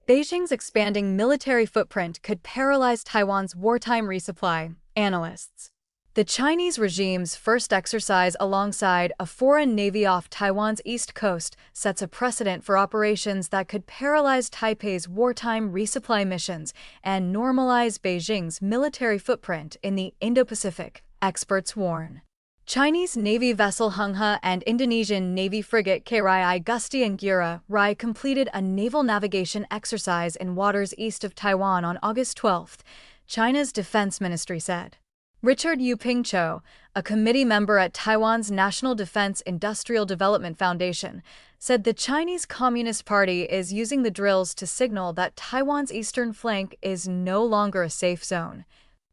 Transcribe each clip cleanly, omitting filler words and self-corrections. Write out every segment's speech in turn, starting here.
Beijing's expanding military footprint could paralyze Taiwan's wartime resupply, analysts. The Chinese regime's first exercise alongside a foreign navy off Taiwan's east coast sets a precedent for operations that could paralyze Taipei's wartime resupply missions and normalize Beijing's military footprint in the Indo-Pacific, experts warn. Chinese Navy vessel Henghe and Indonesian Navy frigate Kri Gusti Ngurah Rai completed a naval navigation exercise in waters east of Taiwan on August 12, China's defense ministry said. Richard Yu-Ping Cho, a committee member at Taiwan's National Defense Industrial Development Foundation, said the Chinese Communist Party is using the drills to signal that Taiwan's eastern flank is no longer a safe zone,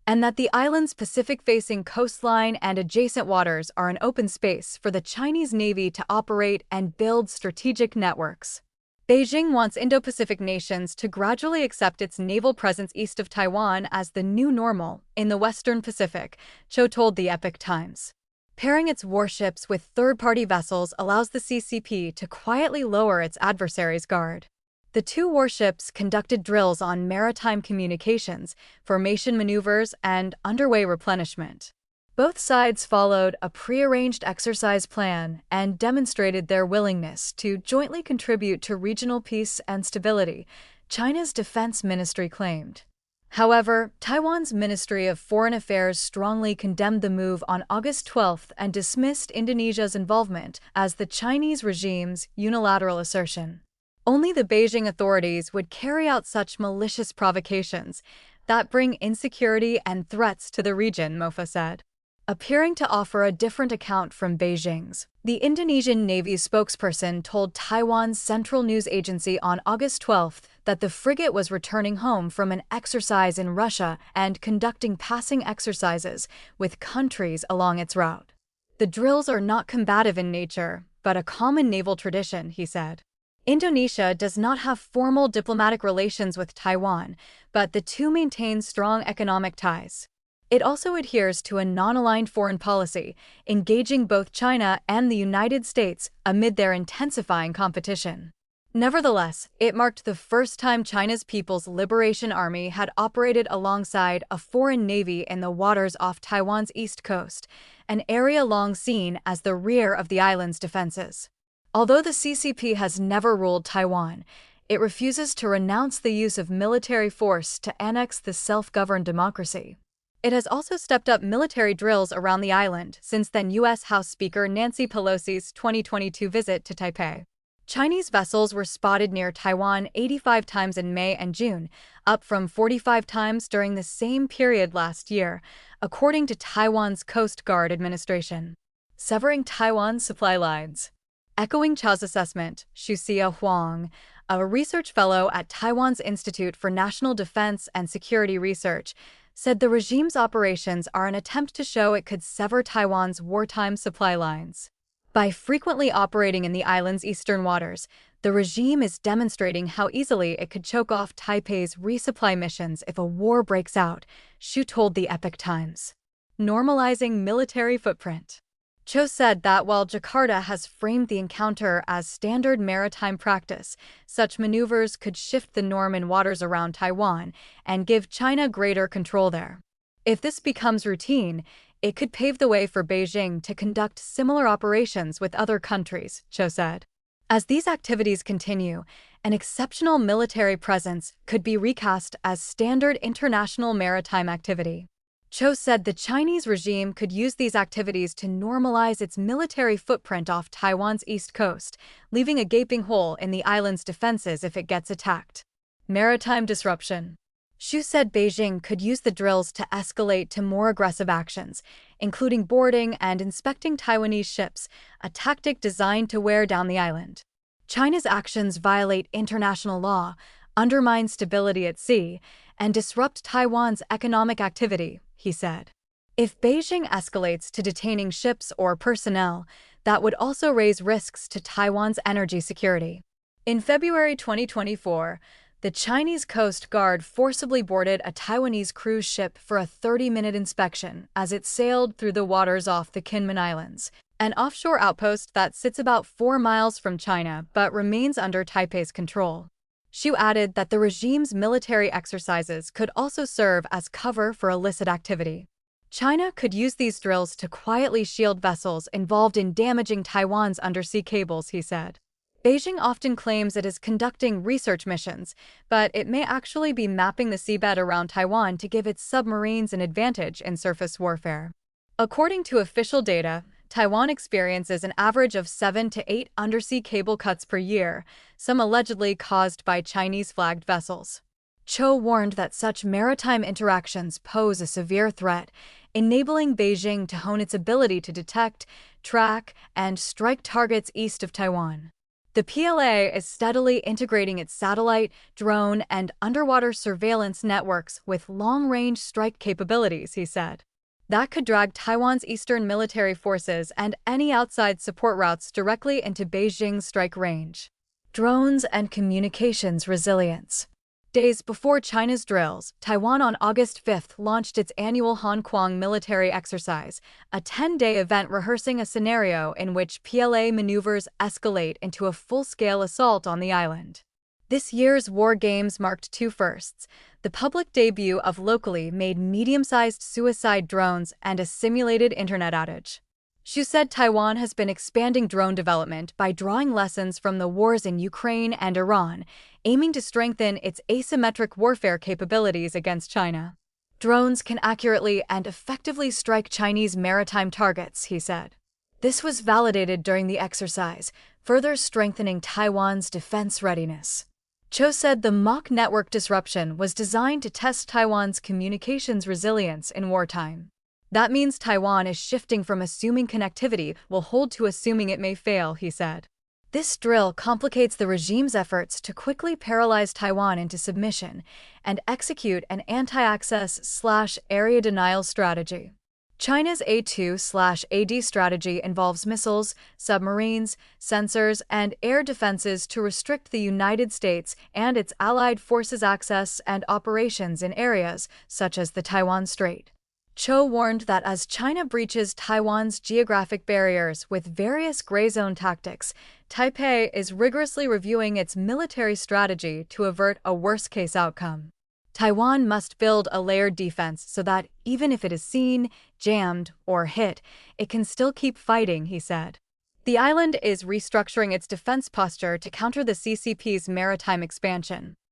and that the island's Pacific-facing coastline and adjacent waters are an open space for the Chinese Navy to operate and build strategic networks. Beijing wants Indo-Pacific nations to gradually accept its naval presence east of Taiwan as the new normal in the Western Pacific, Cho told the Epoch Times. Pairing its warships with third-party vessels allows the CCP to quietly lower its adversary's guard. The two warships conducted drills on maritime communications, formation maneuvers, and underway replenishment. Both sides followed a prearranged exercise plan and demonstrated their willingness to jointly contribute to regional peace and stability, China's defense ministry claimed. However, Taiwan's Ministry of Foreign Affairs strongly condemned the move on August 12 and dismissed Indonesia's involvement as the Chinese regime's unilateral assertion. Only the Beijing authorities would carry out such malicious provocations that bring insecurity and threats to the region, Mofa said. Appearing to offer a different account from Beijing's, the Indonesian Navy spokesperson told Taiwan's Central News Agency on August 12 that the frigate was returning home from an exercise in Russia and conducting passing exercises with countries along its route. The drills are not combative in nature, but a common naval tradition, he said. Indonesia does not have formal diplomatic relations with Taiwan, but the two maintain strong economic ties. It also adheres to a non-aligned foreign policy, engaging both China and the United States amid their intensifying competition. Nevertheless, it marked the first time China's People's Liberation Army had operated alongside a foreign navy in the waters off Taiwan's east coast, an area long seen as the rear of the island's defenses. Although the CCP has never ruled Taiwan, it refuses to renounce the use of military force to annex the self-governed democracy. It has also stepped up military drills around the island since then U.S. House Speaker Nancy Pelosi's 2022 visit to Taipei. Chinese vessels were spotted near Taiwan 85 times in May and June, up from 45 times during the same period last year, according to Taiwan's Coast Guard Administration. Severing Taiwan's supply lines. Echoing Chow's assessment, Shuxia Huang, a research fellow at Taiwan's Institute for National Defense and Security Research, said the regime's operations are an attempt to show it could sever Taiwan's wartime supply lines. By frequently operating in the island's eastern waters, the regime is demonstrating how easily it could choke off Taipei's resupply missions if a war breaks out, Xu told the Epoch Times. Normalizing military footprint. Cho said that while Jakarta has framed the encounter as standard maritime practice, such maneuvers could shift the norm in waters around Taiwan and give China greater control there. If this becomes routine, it could pave the way for Beijing to conduct similar operations with other countries, Cho said. As these activities continue, an exceptional military presence could be recast as standard international maritime activity. Cho said the Chinese regime could use these activities to normalize its military footprint off Taiwan's east coast, leaving a gaping hole in the island's defenses if it gets attacked. Maritime disruption. Xu said Beijing could use the drills to escalate to more aggressive actions, including boarding and inspecting Taiwanese ships, a tactic designed to wear down the island. China's actions violate international law, undermine stability at sea, and disrupt Taiwan's economic activity, he said. If Beijing escalates to detaining ships or personnel, that would also raise risks to Taiwan's energy security. In February 2024, the Chinese Coast Guard forcibly boarded a Taiwanese cruise ship for a 30-minute inspection as it sailed through the waters off the Kinmen Islands, an offshore outpost that sits about 4 miles from China but remains under Taipei's control. Xu added that the regime's military exercises could also serve as cover for illicit activity. China could use these drills to quietly shield vessels involved in damaging Taiwan's undersea cables, he said. Beijing often claims it is conducting research missions, but it may actually be mapping the seabed around Taiwan to give its submarines an advantage in surface warfare. According to official data, Taiwan experiences an average of 7 to 8 undersea cable cuts per year, some allegedly caused by Chinese-flagged vessels. Cho warned that such maritime interactions pose a severe threat, enabling Beijing to hone its ability to detect, track, and strike targets east of Taiwan. The PLA is steadily integrating its satellite, drone, and underwater surveillance networks with long-range strike capabilities, he said. That could drag Taiwan's eastern military forces and any outside support routes directly into Beijing's strike range. Drones and communications resilience. Days before China's drills, Taiwan on August 5 launched its annual Hong Kong military exercise, a 10-day event rehearsing a scenario in which PLA maneuvers escalate into a full-scale assault on the island. This year's war games marked two firsts: the public debut of locally made medium-sized suicide drones and a simulated internet outage. Xu said Taiwan has been expanding drone development by drawing lessons from the wars in Ukraine and Iran, aiming to strengthen its asymmetric warfare capabilities against China. Drones can accurately and effectively strike Chinese maritime targets, he said. This was validated during the exercise, further strengthening Taiwan's defense readiness. Cho said the mock network disruption was designed to test Taiwan's communications resilience in wartime. That means Taiwan is shifting from assuming connectivity will hold to assuming it may fail, he said. This drill complicates the regime's efforts to quickly paralyze Taiwan into submission and execute an anti-access/area denial strategy. China's A2/AD strategy involves missiles, submarines, sensors, and air defenses to restrict the United States and its allied forces' access and operations in areas such as the Taiwan Strait. Cho warned that as China breaches Taiwan's geographic barriers with various gray zone tactics, Taipei is rigorously reviewing its military strategy to avert a worst-case outcome. Taiwan must build a layered defense so that, even if it is seen, jammed, or hit, it can still keep fighting, he said. The island is restructuring its defense posture to counter the CCP's maritime expansion.